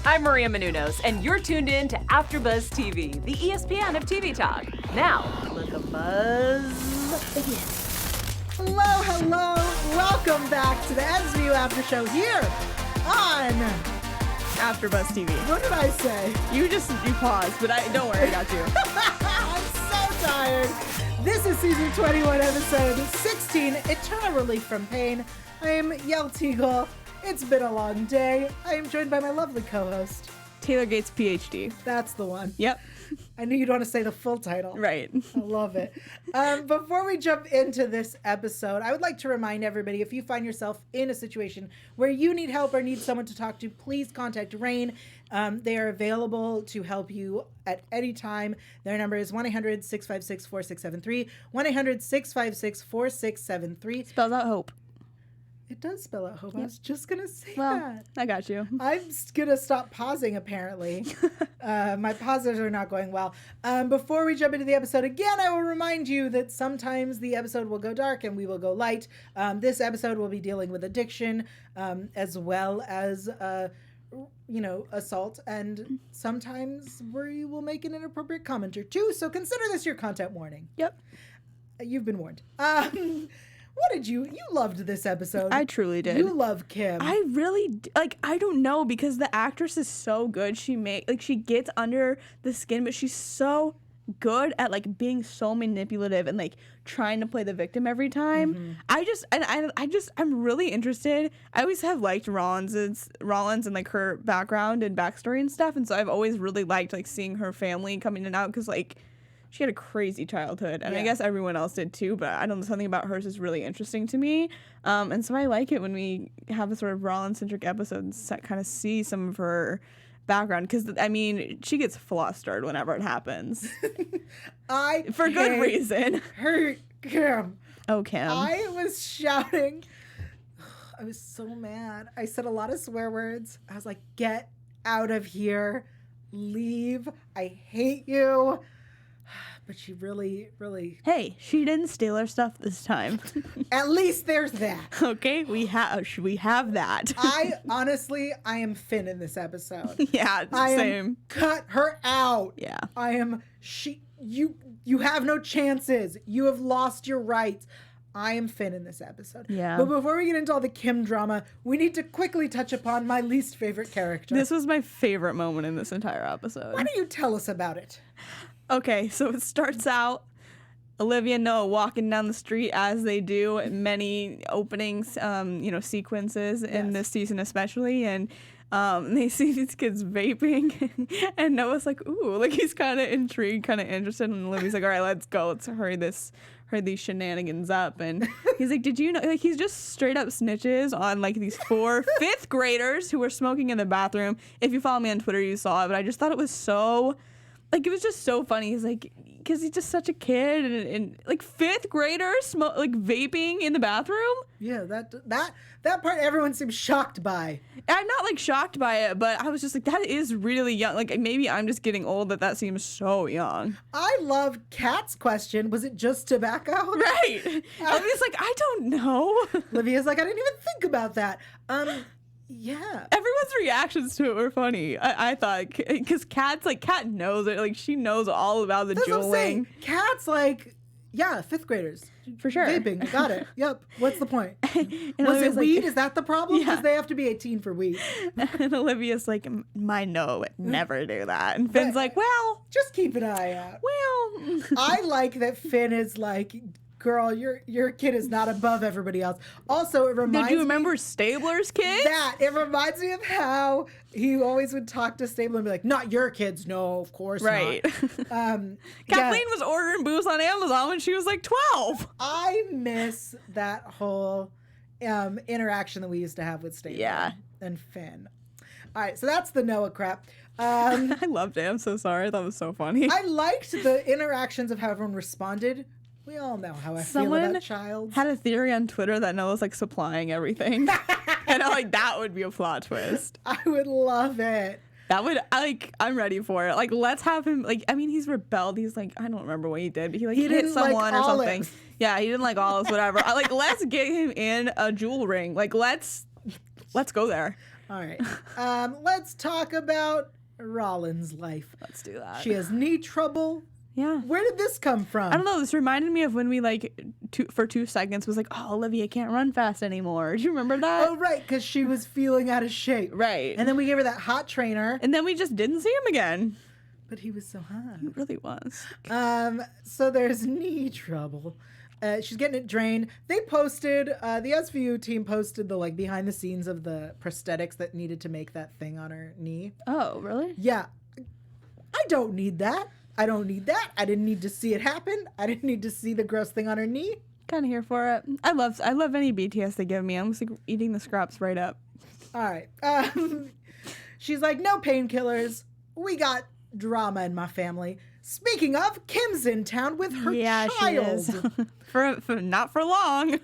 I'm Maria Menounos, and you're tuned in to AfterBuzz TV, the ESPN of TV talk. Now, let the buzz begin. Hello. Welcome back to the SVU After Show here on AfterBuzz TV. What did I say? You paused, but don't worry, I got you. I'm so tired. This is season 21, episode 16, Eternal Relief from Pain. I am Yael Tygiel. It's been a long day. I am joined by my lovely co-host, Taylor Gates, PhD. That's the one. Yep. I knew you'd want to say the full title. Right. I love it. Before we jump into this episode, I would like to remind everybody, if you find yourself in a situation where you need help or need someone to talk to, please contact Rain. They are available to help you at any time. Their number is 1-800-656-4673, 1-800-656-4673. Spells out hope. It does spell out hope. Yep. I was just going to say well, that. I got you. I'm going to stop pausing, apparently. My pauses are not going well. Before we jump into the episode, again, I will remind you that sometimes the episode will go dark and we will go light. This episode will be dealing with addiction as well as, assault. And sometimes we will make an inappropriate comment or two. So consider this your content warning. Yep. You've been warned. What did you loved this episode? I truly did. You love Kim. I really, I don't know, because the actress is so good. She gets under the skin, but she's so good at, being so manipulative and, trying to play the victim every time. Mm-hmm. I'm really interested. I always have liked Rollins and, her background and backstory and stuff, and so I've always really liked, seeing her family come in and out, because, she had a crazy childhood, and I guess everyone else did too, but I don't know, something about hers is really interesting to me. And so I like it when we have a sort of Rollins-centric episode and kind of see some of her background, because, she gets flustered whenever it happens. For good reason. Her Kim. Oh, Kim. I was shouting. I was so mad. I said a lot of swear words. I was like, get out of here. Leave. I hate you. But she really... Hey, she didn't steal our stuff this time. At least there's that. Okay, we have that. I am Finn in this episode. Yeah, same. Cut her out. Yeah. You have no chances. You have lost your rights. I am Finn in this episode. Yeah. But before we get into all the Kim drama, we need to quickly touch upon my least favorite character. This was my favorite moment in this entire episode. Why don't you tell us about it? Okay, so it starts out Olivia and Noah walking down the street, as they do in many openings, sequences in this season especially, and they see these kids vaping, and Noah's like, ooh, he's kind of intrigued, kind of interested, and Olivia's like, all right, let's go, let's hurry these shenanigans up. And he's like, did you know, he's just straight up snitches on these 4 fifth graders who were smoking in the bathroom. If you follow me on Twitter, you saw it, but I just thought it was so... it was just so funny. He's like, because he's just such a kid, and fifth graders vaping in the bathroom. Yeah, that part everyone seems shocked by. I'm not shocked by it, but I was just like, that is really young. Maybe I'm just getting old that seems so young. I love Kat's question. Was it just tobacco? Right. I was like, I don't know. Olivia's like, I didn't even think about that. Yeah. Everyone's reactions to it were funny. I thought, because Kat knows it. She knows all about the juuling. Kat's fifth graders. For sure. Vaping. Got it. Yep. What's the point? And was it weed? Is that the problem? Because Yeah. they have to be 18 for weed. And Olivia's like, no, would never do that. And Finn's like, well. Just keep an eye out. Well. I like that Finn is like, girl, your kid is not above everybody else. Also, it reminds me... Did you remember Stabler's kids? It reminds me of how he always would talk to Stabler and be like, not your kids. No, of course right. not. Kathleen was ordering booze on Amazon when she was 12. I miss that whole interaction that we used to have with Stabler and Finn. All right, so that's the Noah crap. I loved it. I'm so sorry. I thought it was so funny. I liked the interactions of how everyone responded. We all know how I feel about child. Had a theory on Twitter that Noah's supplying everything. And I'm that would be a plot twist. I would love it. That would, I'm ready for it. Let's have him, he's rebelled. He's I don't remember what he did, but he hit someone or something. Yeah, he didn't like olives, whatever. Let's get him in a jewel ring. Let's go there. All right. Let's talk about Rollins' life. Let's do that. She has knee trouble. Yeah. Where did this come from? I don't know. This reminded me of when we for 2 seconds was like, oh, Olivia can't run fast anymore. Do you remember that? Oh, right, because she was feeling out of shape. Right. And then we gave her that hot trainer. And then we just didn't see him again. But he was so hot. He really was. So there's knee trouble. She's getting it drained. They posted, the SVU team posted the behind the scenes of the prosthetics that needed to make that thing on her knee. Oh, really? Yeah. I don't need that. I don't need that. I didn't need to see it happen. I didn't need to see the gross thing on her knee. Kind of here for it. I love any BTS they give me. I'm just eating the scraps right up. All right. She's like, no painkillers. We got drama in my family. Speaking of, Kim's in town with her child. She is. for not for long.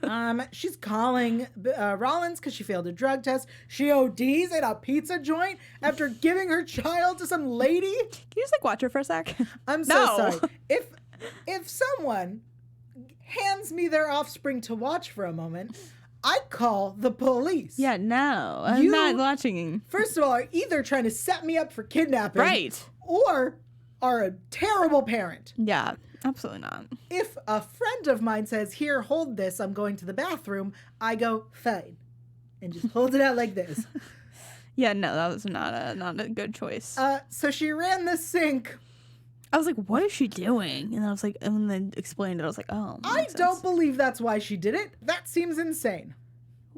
She's calling Rollins because she failed a drug test. She ODs at a pizza joint after giving her child to some lady. Can you just watch her for a sec? I'm so sorry. If someone hands me their offspring to watch for a moment, I call the police. Yeah, no. I'm not watching. First of all, are either trying to set me up for kidnapping. Right. Or are a terrible parent. Yeah, absolutely not. If a friend of mine says, here, hold this, I'm going to the bathroom, I go, fine. And just hold it out like this. Yeah, no, that was not a good choice. So she ran the sink. I was like, what is she doing? And I was like, and when they explained it, I was like, oh. I don't believe that's why she did it. That seems insane.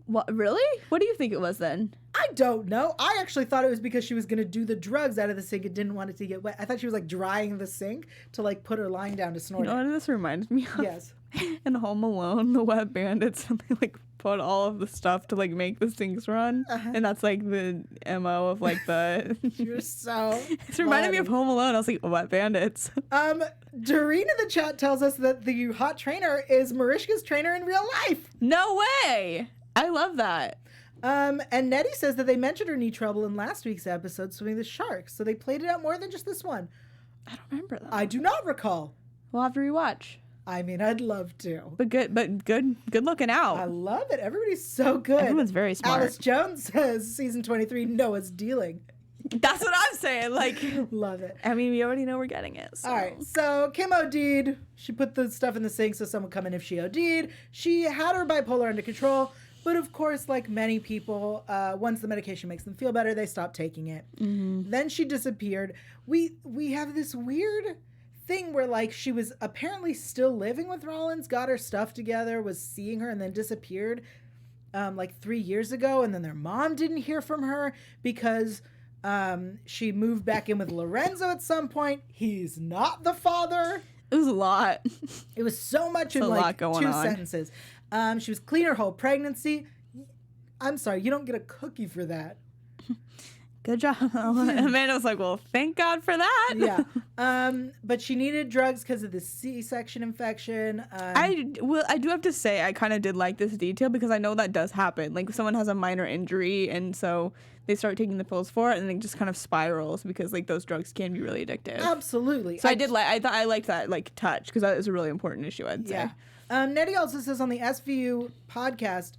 What, really? What do you think it was then? I don't know. I actually thought it was because she was going to do the drugs out of the sink and didn't want it to get wet. I thought she was drying the sink to put her lying down to snort You know what this reminds me of? Yes. In Home Alone, the wet bandits, and they put all of the stuff to make the sinks run. Uh-huh. And that's the MO of the You're so It's reminding me of Home Alone. I was like, wet bandits. Doreen in the chat tells us that the hot trainer is Mariska's trainer in real life. No way. I love that. And Nettie says that they mentioned her knee trouble in last week's episode, Swimming the Sharks. So they played it out more than just this one. I don't remember that. I do not recall. We'll have to rewatch. I mean, I'd love to. But good looking out. I love it. Everybody's so good. Everyone's very smart. Alice Jones says season 23, Noah's dealing. That's what I'm saying. Love it. I mean, we already know we're getting it. So. All right. So Kim OD'd. She put the stuff in the sink so someone would come in if she OD'd. She had her bipolar under control. But of course, like many people, once the medication makes them feel better, they stop taking it. Mm-hmm. Then she disappeared. We have this weird thing where she was apparently still living with Rollins, got her stuff together, was seeing her, and then disappeared 3 years ago. And then their mom didn't hear from her because she moved back in with Lorenzo at some point. He's not the father. It was a lot. It was so much in two sentences. She was clean her whole pregnancy. I'm sorry, you don't get a cookie for that. Good job. Amanda was like, well, thank God for that. Yeah. But she needed drugs because of the C-section infection. I do have to say, I kind of did like this detail because I know that does happen. Someone has a minor injury and so they start taking the pills for it and it just kind of spirals because those drugs can be really addictive. Absolutely. So I liked that touch because that is a really important issue, I'd say. Nettie also says on the SVU podcast,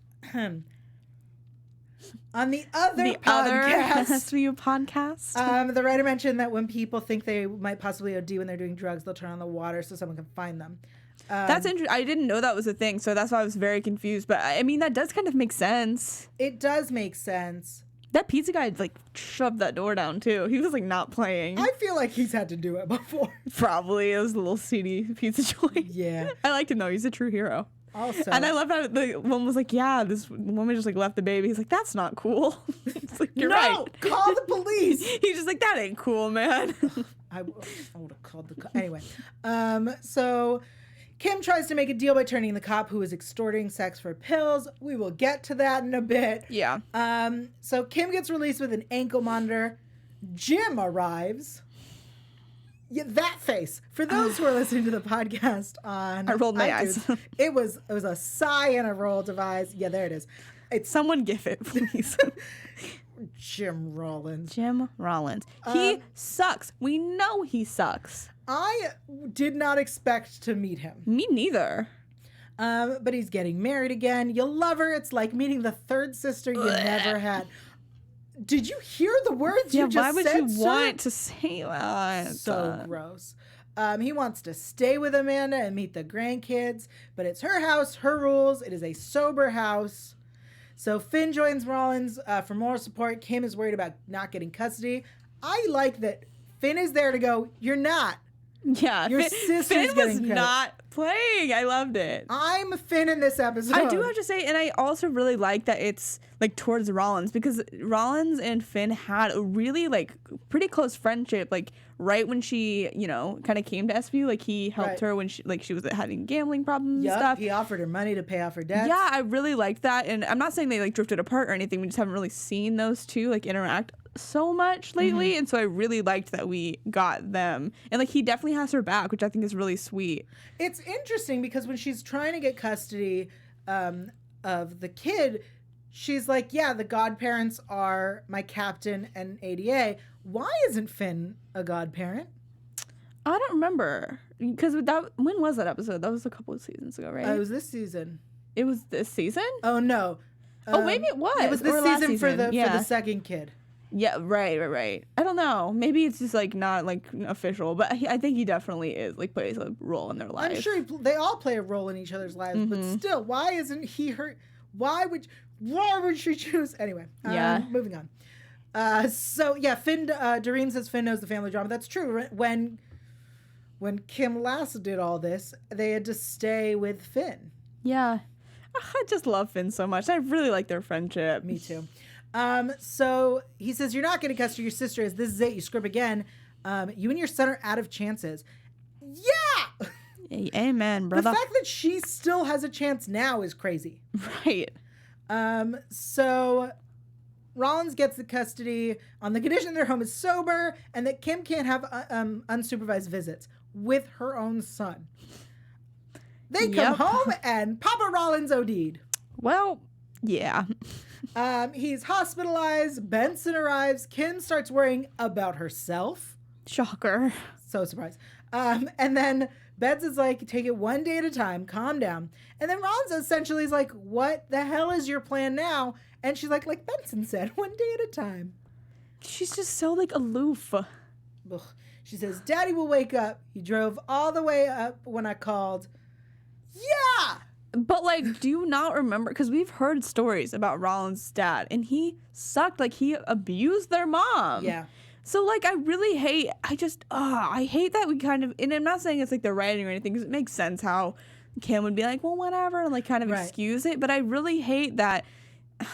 on the other SVU podcast, the writer mentioned that when people think they might possibly OD when they're doing drugs, they'll turn on the water so someone can find them. That's interesting. I didn't know that was a thing, so that's why I was very confused. But I mean, that does kind of make sense. It does make sense. That pizza guy shoved that door down too. He was not playing. I feel like he's had to do it before. Probably. It was a little seedy pizza joint. Yeah. I liked him though. He's a true hero. Also. And I love how the woman was like, yeah, this woman just left the baby. He's like, that's not cool. It's you're right. No, call the police. He's just like, that ain't cool, man. I would have called the anyway. So Kim tries to make a deal by turning the cop who is extorting sex for pills. We will get to that in a bit. Yeah. So Kim gets released with an ankle monitor. Jim arrives. Yeah, that face. For those who are listening to the podcast on I rolled my iTunes, eyes. it was a sigh and a roll of eyes. Yeah, there it is. Someone gif it, please. Jim Rollins. Jim Rollins. He sucks. We know he sucks. I did not expect to meet him. Me neither. But he's getting married again. You'll love her. It's like meeting the third sister you never had. Did you hear the words you just said, why would you sir? want to say that? So gross. He wants to stay with Amanda and meet the grandkids, but it's her house, her rules. It is a sober house. So Finn joins Rollins for moral support. Kim is worried about not getting custody. I like that Finn is there to go, you're not. Yeah, Your sister's Finn getting was credit. not playing. I loved it. I'm Finn in this episode. I do have to say, and I also really like that it's like towards Rollins, because Rollins and Finn had a really like pretty close friendship. Like right when she, you know, kind of came to SVU, like he helped her when she was having gambling problems and stuff. He offered her money to pay off her debts. Yeah, I really liked that, and I'm not saying they like drifted apart or anything. We just haven't really seen those two like interact so much lately, and so I really liked that we got them, and like he definitely has her back, which I think is really sweet. It's interesting because when she's trying to get custody of the kid, she's like, yeah, the godparents are my captain and ADA. Why isn't Finn a godparent? I don't remember, because when was that episode? That was a couple of seasons ago, right? It was this season. It was this season? Oh no. Oh, maybe it was. It was this Or last season for the Yeah. second kid. Yeah, right. I don't know. Maybe it's just like not like official, but I think he definitely is like plays a role in their life. I'm sure they all play a role in each other's lives, but still, why isn't he her? Why would she choose? Anyway, Yeah. Moving on. So yeah, Finn. Doreen says Finn knows the family drama. That's true. When Kim last did all this, they had to stay with Finn. Yeah. I just love Finn so much. I really like their friendship. Me too. So he says, you're not getting custody of your sister. This is it. You screw up again. You and your son are out of chances. Yeah! Amen, brother. The fact that she still has a chance now is crazy. Right. So Rollins gets the custody on the condition their home is sober and that Kim can't have unsupervised visits with her own son. They come home and Papa Rollins OD'd. Well, yeah. He's hospitalized. Benson arrives. Kim starts worrying about herself. Shocker. So surprised. And then Benson's like, take it one day at a time. Calm down. And then Rollins essentially is like, what the hell is your plan now? And she's like Benson said, one day at a time. She's just so like aloof. Ugh. She says, Daddy will wake up. He drove all the way up when I called. Yeah! But like, do you not remember? Because we've heard stories about Rollins' dad, and he sucked. Like, he abused their mom. Yeah. So like, I really hate. I hate that we kind of. And I'm not saying it's like the writing or anything, because it makes sense how Kim would be like, well, whatever, and like kind of excuse it. But I really hate that.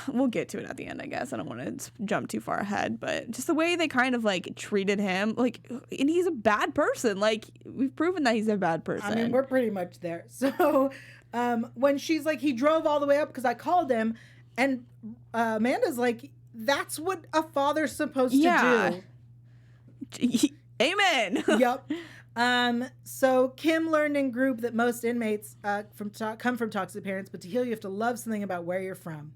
We'll get to it at the end, I guess. I don't want to jump too far ahead, but just the way they kind of like treated him, like, and he's a bad person. Like, we've proven that he's a bad person. I mean, we're pretty much there. So when she's like, he drove all the way up because I called him, and Amanda's like, that's what a father's supposed to do. Amen. Yep. So Kim learned in group that most inmates come from toxic parents, but to heal, you have to love something about where you're from.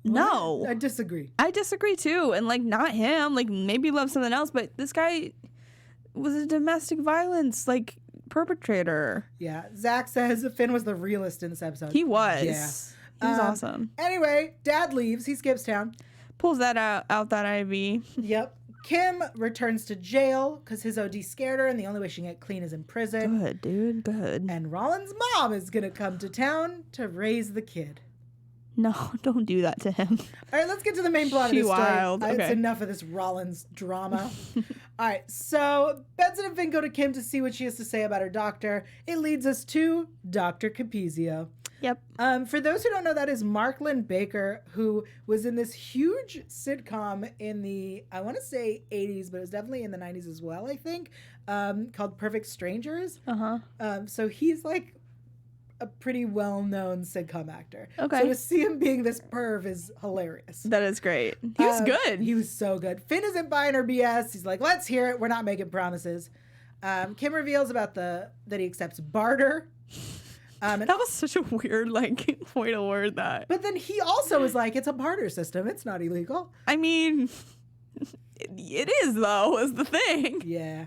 No. I disagree. I disagree too. And like, not him, like maybe love something else, but this guy was a domestic violence like perpetrator. Yeah. Zach says Finn was the realist in this episode. He was. Yeah. He was awesome. Anyway, Dad leaves. He skips town. Pulls that out that IV. Yep. Kim returns to jail because his OD scared her, and the only way she can get clean is in prison. Good, dude. Good. And Rollins' mom is going to come to town to raise the kid. No, don't do that to him. All right, let's get to the main plot of She this story. wild. It's Okay. enough of this Rollins drama. All right, so Benson and Finn go to Kim to see what she has to say about her doctor. It leads us to Dr. Capezio. Yep. For those who don't know, that is Marklyn Baker, who was in this huge sitcom in the, I want to say 80s, but it was definitely in the 90s as well, I think, called Perfect Strangers. Uh-huh. So he's like a pretty well-known sitcom actor. Okay. So to see him being this perv is hilarious. That is great. He was good. He was so good. Finn isn't buying her BS. He's like, let's hear it. We're not making promises. Kim reveals about that he accepts barter. That was such a weird, like, way to word that. But then he also was like, it's a barter system. It's not illegal. I mean, it is, though, is the thing. Yeah.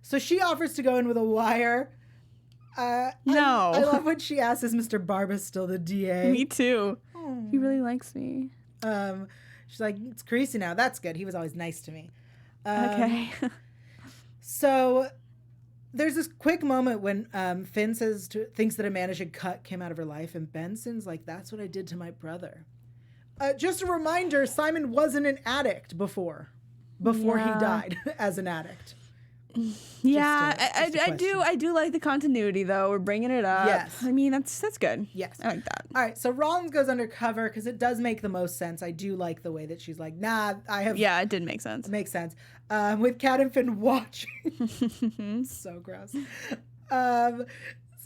So she offers to go in with a wire. No. I love when she asks, is Mr. Barba still the DA? Me too. He really likes me. She's like, it's Creasy now. That's good. He was always nice to me. Okay. So there's this quick moment when Finn thinks that Amanda should cut Kim out of her life, and Benson's like, that's what I did to my brother. Just a reminder, Simon wasn't an addict before he died as an addict. Yeah, I do like the continuity though. We're bringing it up. Yes. I mean, that's good. Yes. I like that. All right, so Rollins goes undercover because it does make the most sense. I do like the way that she's like, nah, I have... Yeah, it did make sense. It makes sense. With Kat and Finn watching. So gross. So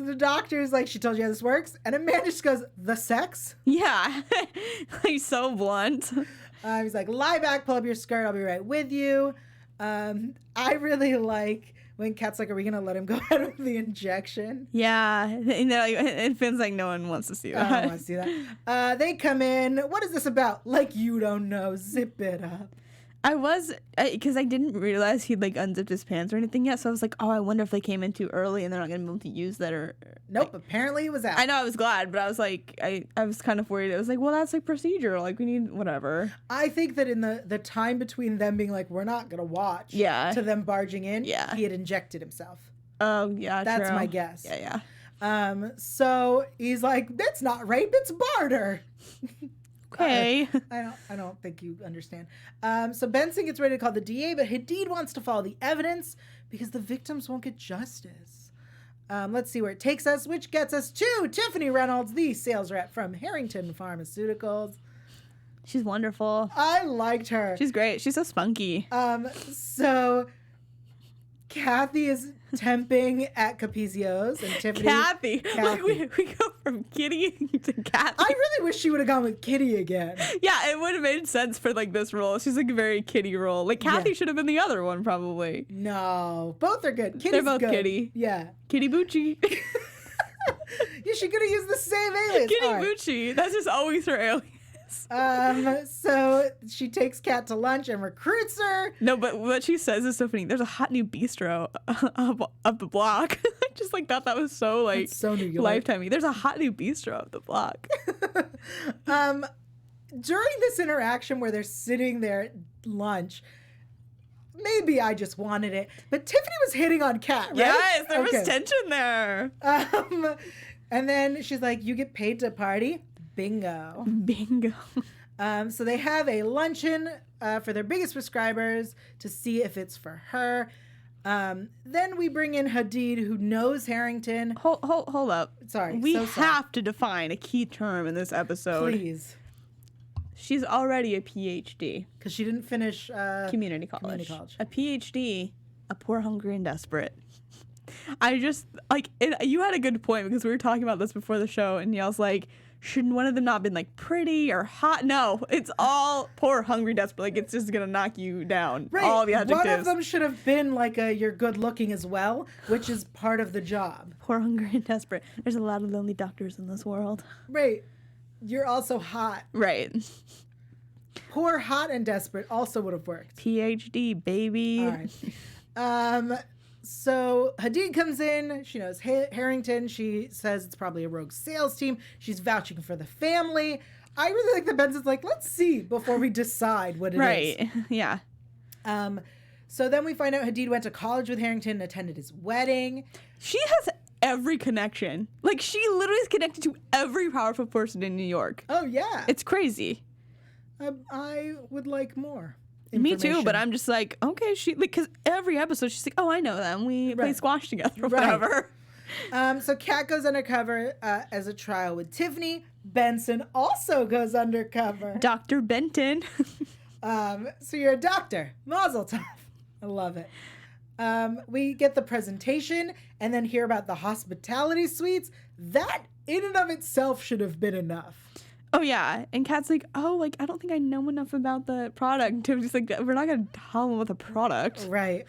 the doctor's like, she told you how this works? And Amanda just goes, the sex? Yeah. Like, so blunt. He's like, lie back, pull up your skirt, I'll be right with you. I really like when Kat's like, are we going to let him go out of the injection? Yeah. And Finn's like, no one wants to see that. I don't want to see that. They come in. What is this about? Like, you don't know. Zip it up. Because I didn't realize he'd like unzipped his pants or anything yet. So I was like, oh, I wonder if they came in too early and they're not going to be able to use that or. Nope. Like, apparently it was out. I know, I was glad, but I was like, I was kind of worried. I was like, well, that's like procedural. Like, we need whatever. I think that in the time between them being like, we're not going to watch. To them barging in. Yeah. He had injected himself. Oh, yeah. That's true. my guess. Yeah. So he's like, that's not rape, it's barter. Okay. I don't think you understand. So Benson gets ready to call the DA, but Hadid wants to follow the evidence because the victims won't get justice. Let's see where it takes us, which gets us to Tiffany Reynolds, the sales rep from Harrington Pharmaceuticals. She's wonderful. I liked her. She's great. She's so spunky. So Kathy is temping at Capezio's, and Tiffany. Kathy. Like we go from Kitty to Kathy. I really wish she would have gone with Kitty again. Yeah, it would have made sense for like this role. She's like a very Kitty role. Like Kathy should have been the other one probably. No, both are good. Kitty's They're both good. Kitty. Yeah. Kitty Bucci. Yeah, she could have used the same alias. Kitty All right. Bucci. That's just always her alias. So she takes Kat to lunch and recruits her. No, but what she says is so funny. There's a hot new bistro up the block. I just like thought that was so like so New York. lifetimey. There's a hot new bistro up the block. During this interaction where they're sitting there at lunch, maybe I just wanted it, but Tiffany was hitting on Kat, right? Yes, there was tension there. And then she's like, you get paid to party? Bingo. So they have a luncheon for their biggest prescribers to see if it's for her. Then we bring in Hadid, who knows Harrington. Hold up. Sorry. We sorry. have to define a key term in this episode. Please. She's already a PhD. Because she didn't finish Community college. Community college. A PhD, a poor, hungry, and desperate. I just, like, you had a good point because we were talking about this before the show, and Yael's like, shouldn't one of them not been, like, pretty or hot? No, it's all poor, hungry, desperate. Like, it's just going to knock you down. Right. All the adjectives. One of them should have been, like, you're good looking as well, which is part of the job. Poor, hungry, and desperate. There's a lot of lonely doctors in this world. Right. You're also hot. Right. Poor, hot, and desperate also would have worked. PhD, baby. All right. So Hadid comes in. She knows Harrington. She says it's probably a rogue sales team. She's vouching for the family. I really like that Benson's like, let's see before we decide what it is. Right. Yeah. So then we find out Hadid went to college with Harrington and attended his wedding. She has every connection. Like, she literally is connected to every powerful person in New York. Oh, yeah. It's crazy. I would like more. Me too, but I'm just like, okay, she, like, because every episode she's like, oh, I know them. We play squash together or whatever. So Kat goes undercover as a trial with Tiffany. Benson also goes undercover. Dr. Benton. So you're a doctor. Mazel tov. I love it. We get the presentation and then hear about the hospitality suites. That in and of itself should have been enough. Oh, yeah. And Kat's like, oh, like, I don't think I know enough about the product. Tiffany's like, we're not going to tell them about the product. Right.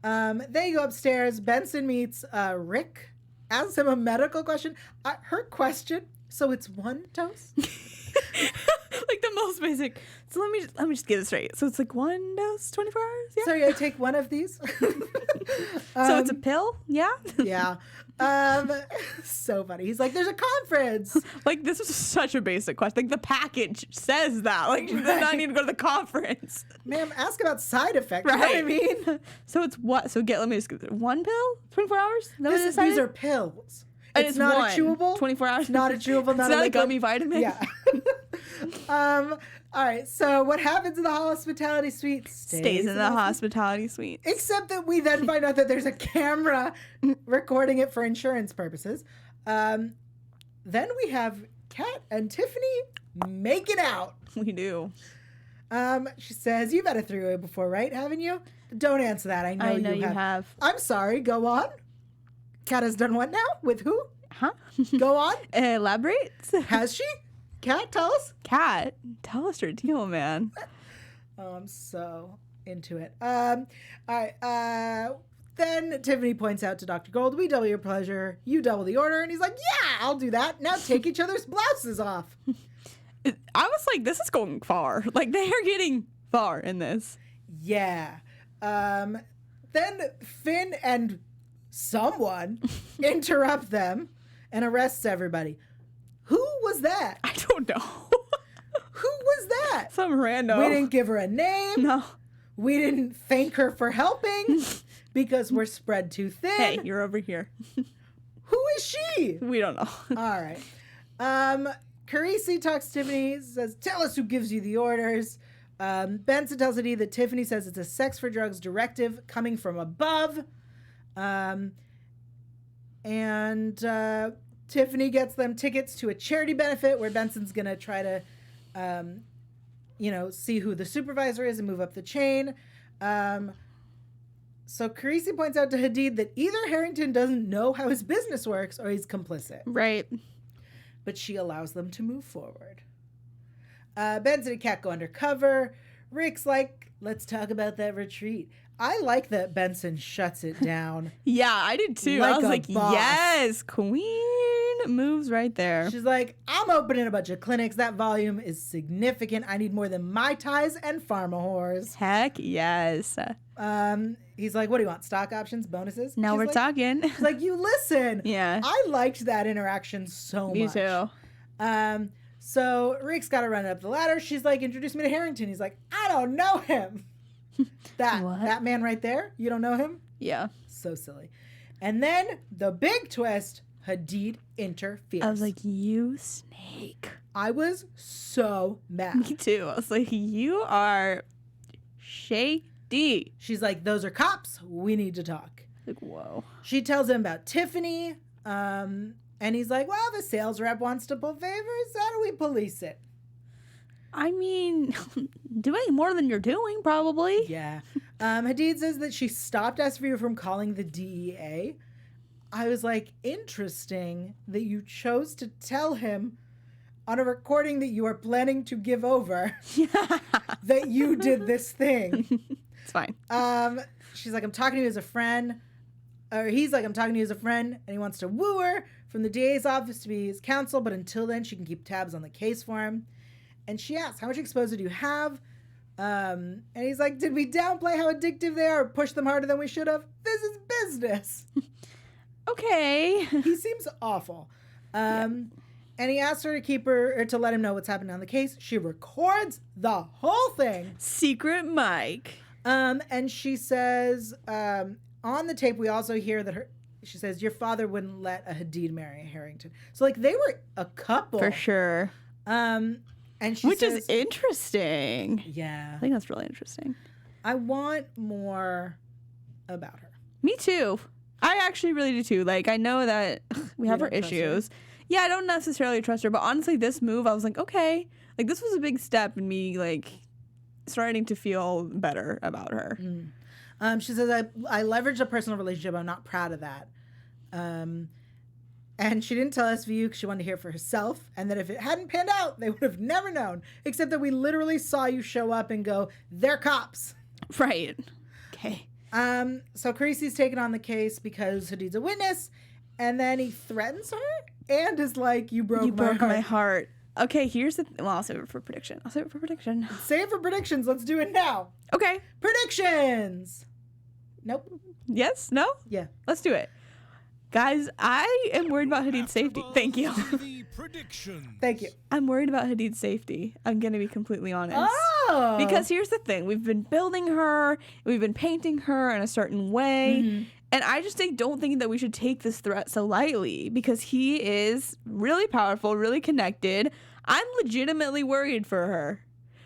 They go upstairs. Benson meets Rick, asks him a medical question. Her question, so it's one dose? Like the most basic. So let me just get it straight. So it's like one dose, 24 hours? Yeah. So I take one of these? So it's a pill? Yeah? Yeah. So funny. He's like, there's a conference. Like, this was such a basic question. Like, the package says that. Like, she does not need to go to the conference. Ma'am, ask about side effects. Right. You know what I mean? So it's what? So let me just get one pill? 24 hours? These are pills. It's not one. a chewable. 24 hours? Not a chewable. Not a gummy vitamin? Yeah. All right. So what happens in the hospitality suite stays in the hospitality suite. Except that we then find out that there's a camera recording it for insurance purposes. Then we have Kat and Tiffany making out. We do. She says, "You've had a three-way before, right? Haven't you?" Don't answer that. I know you have. I'm sorry. Go on. Kat has done what now? With who? Huh? Go on. Elaborate. Has she? Kat, tell us. Kat, tell us your deal, man. Oh, I'm so into it. All right. Then Tiffany points out to Dr. Gold, "We double your pleasure. You double the order." And he's like, "Yeah, I'll do that. Now take each other's blouses off." I was like, this is going far. Like, they are getting far in this. Yeah. Then Finn and someone interrupt them and arrests everybody. Who was that? I don't know. Who was that? Some random. We didn't give her a name. No. We didn't thank her for helping because we're spread too thin. Hey, you're over here. Who is she? We don't know. All right. Carisi talks to Tiffany, says, "Tell us who gives you the orders." Benson tells Hadid that Tiffany says it's a sex for drugs directive coming from above. Tiffany gets them tickets to a charity benefit where Benson's going to try to, see who the supervisor is and move up the chain. So Carisi points out to Hadid that either Harrington doesn't know how his business works or he's complicit. Right. But she allows them to move forward. Benson and Kat go undercover. Rick's like, "Let's talk about that retreat." I like that Benson shuts it down. Yeah, I did too. Like I was a like, boss. yes, queen moves right there. She's like, "I'm opening a bunch of clinics. That volume is significant. I need more than Mai Tais and pharma whores." Heck yes. He's like, "What do you want? Stock options, bonuses?" Now we're talking. She's like, "You listen." Yeah. I liked that interaction so much. Me too. So Rick's got to run up the ladder. She's like, "Introduce me to Harrington." He's like, "I don't know him." That man right there, you don't know him? Yeah. So silly. And then the big twist, Hadid interferes. I was like, "You snake." I was so mad. Me too. I was like, "You are shady." She's like, "Those are cops. We need to talk." Like, whoa. She tells him about Tiffany. And he's like, "Well, the sales rep wants to pull favors. How do we police it?" I mean, doing more than you're doing, probably. Yeah. Hadid says that she stopped SVU from calling the DEA. I was like, interesting that you chose to tell him on a recording that you are planning to give over that you did this thing. It's fine. She's like, "I'm talking to you as a friend." Or he's like, "I'm talking to you as a friend," and he wants to woo her from the DA's office to be his counsel, but until then, she can keep tabs on the case for him. And she asks, "How much exposure do you have?" And he's like, "Did we downplay how addictive they are or push them harder than we should have? This is business." Okay. He seems awful. And he asks her to keep her, or to let him know what's happening on the case. She records the whole thing. Secret mic. And she says, on the tape, we also hear that she says, "Your father wouldn't let a Hadid marry a Harrington." So, like, they were a couple. For sure. And she Which says, is interesting. Yeah. I think that's really interesting. I want more about her. Me too. I actually really do too. Like, I know that we have our issues. Yeah, I don't necessarily trust her, but honestly, this move, I was like, okay. Like, this was a big step in me, like, starting to feel better about her. She says, I leveraged a personal relationship. I'm not proud of that. And she didn't tell SVU because she wanted to hear it for herself. And that if it hadn't panned out, they would have never known. Except that we literally saw you show up and go, "They're cops." Right. Okay. So Carisi's taken on the case because Hadid's a witness. And then he threatens her and is like, you broke my heart. Okay, here's the... Well, I'll save it for prediction. Save it for predictions. Let's do it now. Okay. Predictions. Nope. Yes? No? Yeah. Let's do it. Guys, I am worried about Hadid's safety. Thank you. Thank you. I'm worried about Hadid's safety. I'm going to be completely honest. Oh. Because here's the thing. We've been building her. We've been painting her in a certain way. Mm-hmm. And I just don't think that we should take this threat so lightly because he is really powerful, really connected. I'm legitimately worried for her.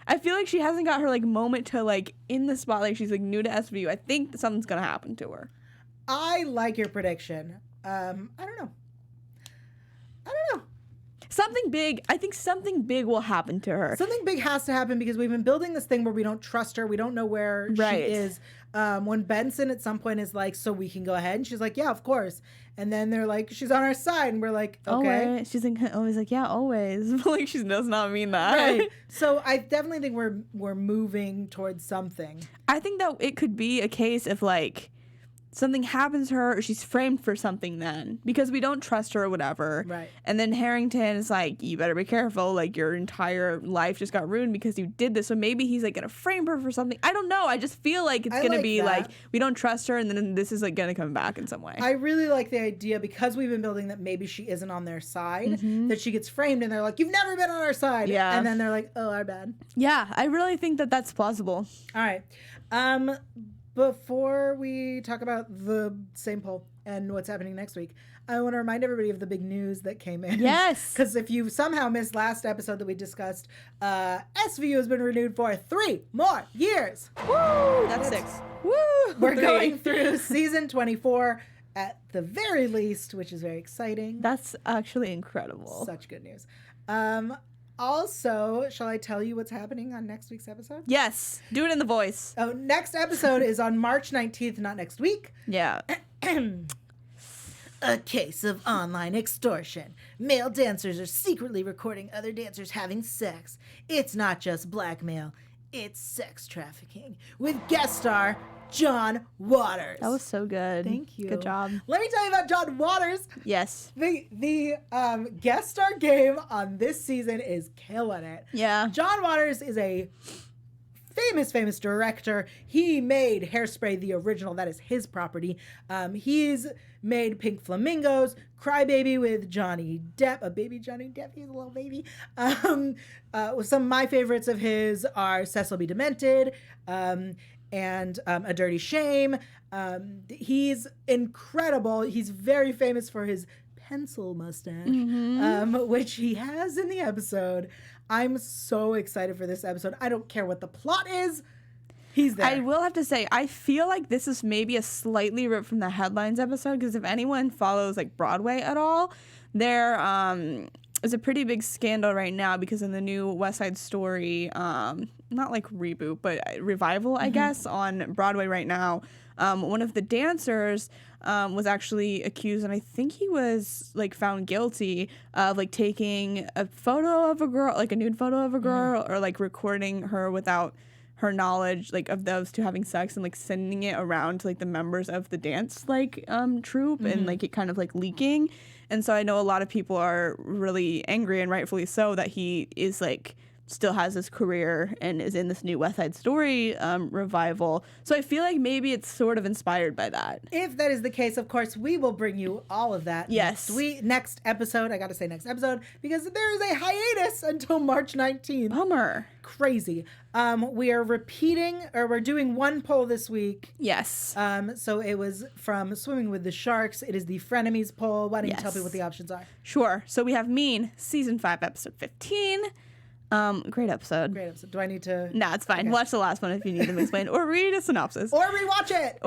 I feel like she hasn't got her like moment to like in the spotlight. She's like new to SVU. I think something's going to happen to her. I like your prediction. I don't know. Something big. I think something big will happen to her. Something big has to happen because we've been building this thing where we don't trust her. We don't know where she is. When Benson at some point is like, so we can go ahead. And she's like, yeah, of course. And then they're like, she's on our side. And we're like, okay. Always. She's like, always like, yeah, always. But like, she does not mean that. Right. So I definitely think we're moving towards something. I think that it could be a case of like, something happens to her or she's framed for something then because we don't trust her or whatever. Right. And then Harrington is like, you better be careful. Like your entire life just got ruined because you did this. So maybe he's like going to frame her for something. I don't know. I just feel like it's going to be like, we don't trust her and then this is like going to come back in some way. I really like the idea because we've been building that maybe she isn't on their side, that she gets framed and they're like, you've never been on our side. Yeah. And then they're like, oh, our bad. Yeah. I really think that that's plausible. All right. Before we talk about the same poll and what's happening next week, I want to remind everybody of the big news that came in. Yes. Because if you somehow missed last episode that we discussed, SVU has been renewed for 3 more years. Woo! That's 6. Woo! We're going through season 24 at the very least, which is very exciting. That's actually incredible. Such good news. Also, shall I tell you what's happening on next week's episode? Yes. Do it in the voice. Oh, next episode is on March 19th, not next week. Yeah. A case of online extortion. Male dancers are secretly recording other dancers having sex. It's not just blackmail, it's sex trafficking. With guest star John Waters. That was so good. Thank you. Good job. Let me tell you about John Waters. Yes. The guest star game on this season is killing it. Yeah. John Waters is a famous director. He made Hairspray the original. That is his property. He's made Pink Flamingos, Crybaby with Johnny Depp, a baby Johnny Depp. He's a little baby. Some of my favorites of his are Cecil B. Demented, and A Dirty Shame. He's incredible. He's very famous for his pencil mustache, which he has in the episode. I'm so excited for this episode. I don't care what the plot is. He's there. I will have to say, I feel like this is maybe a slightly ripped from the headlines episode because if anyone follows like Broadway at all, there is a pretty big scandal right now because in the new West Side Story, not like reboot, but revival, I guess, on Broadway right now, one of the dancers was actually accused, and I think he was like found guilty of like taking a photo of a girl, like a nude photo of a girl, or like recording her without her knowledge, like of those two having sex and like sending it around to like the members of the dance like troupe and like it kind of like leaking. And so I know a lot of people are really angry and rightfully so that he is like still has his career and is in this new West Side Story revival. So I feel like maybe it's sort of inspired by that. If that is the case, of course, we will bring you all of that next episode. I got to say next episode because there is a hiatus until March 19th. Bummer. Crazy. We are we're doing one poll this week. Yes. So it was from Swimming with the Sharks. It is the Frenemies poll. Why don't you tell me what the options are? Sure. So we have Mean, season 5, episode 15. Great episode. Great episode. Do I need to? Nah, it's fine. Okay. Watch the last one if you need them explained, or read a synopsis, or rewatch it.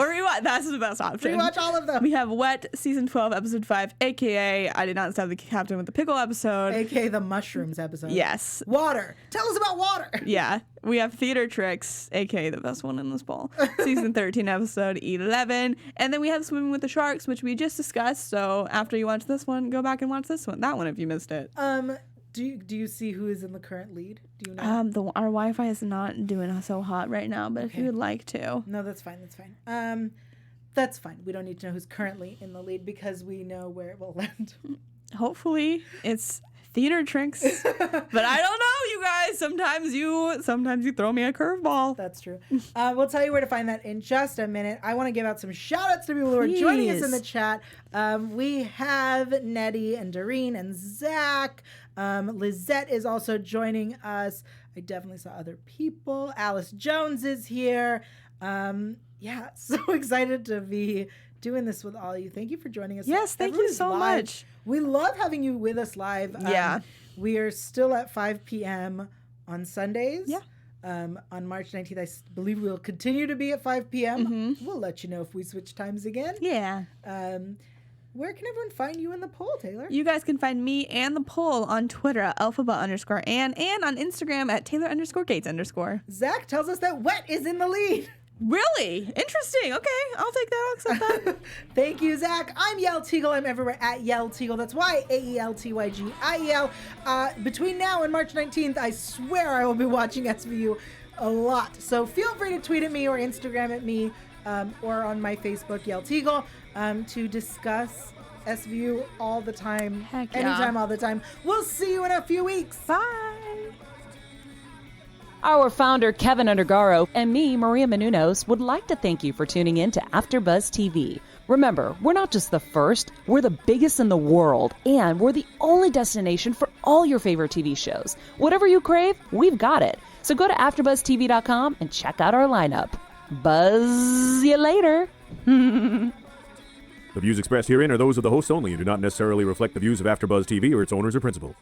That's the best option. Rewatch all of them. We have Wet, season 12, episode 5, aka I Did Not Stab the Captain with the Pickle episode, aka the Mushrooms episode. Yes. Water. Tell us about water. Yeah. We have Theater Tricks, aka the best one in this poll, season 13, episode 11, and then we have Swimming with the Sharks, which we just discussed. So after you watch this one, go back and watch that one if you missed it. Do you see who is in the current lead? Do you know? Our Wi-Fi is not doing so hot right now, but if you would like to. No, that's fine. That's fine. We don't need to know who's currently in the lead because we know where it will land. Hopefully, it's Theater Tricks, but I don't know, you guys. Sometimes you throw me a curveball. That's true. We'll tell you where to find that in just a minute. I want to give out some shout outs to people who are joining us in the chat. We have Nettie and Doreen and Zach. Lizette is also joining us. I definitely saw other people. Alice Jones is here. Yeah, so excited to be doing this with all of you. Thank you for joining us. Yes, thank you so much. We love having you with us live. Yeah. We are still at 5 p.m. on Sundays. Yeah. On March 19th, I believe we'll continue to be at 5 p.m. Mm-hmm. We'll let you know if we switch times again. Yeah. Where can everyone find you in the poll, Taylor? You guys can find me and the poll on Twitter at @alphabet_Ann and on Instagram at Taylor_Gates_. Zach tells us that Wet is in the lead. Really? Interesting. Okay, I'll take that. I'll accept that. Thank you, Zach. I'm Yael Tygiel. I'm everywhere at Yael Tygiel. That's YAELTYGIEL. Between now and March 19th, I swear I will be watching SVU a lot. So feel free to tweet at me or Instagram at me or on my Facebook, Yael Tygiel, to discuss SVU all the time. Heck yeah. Anytime, all the time. We'll see you in a few weeks. Bye. Our founder, Keven Undergaro, and me, Maria Menounos, would like to thank you for tuning in to AfterBuzz TV. Remember, we're not just the first, we're the biggest in the world, and we're the only destination for all your favorite TV shows. Whatever you crave, we've got it. So go to AfterBuzzTV.com and check out our lineup. Buzz you later. The views expressed herein are those of the hosts only and do not necessarily reflect the views of AfterBuzz TV or its owners or principals.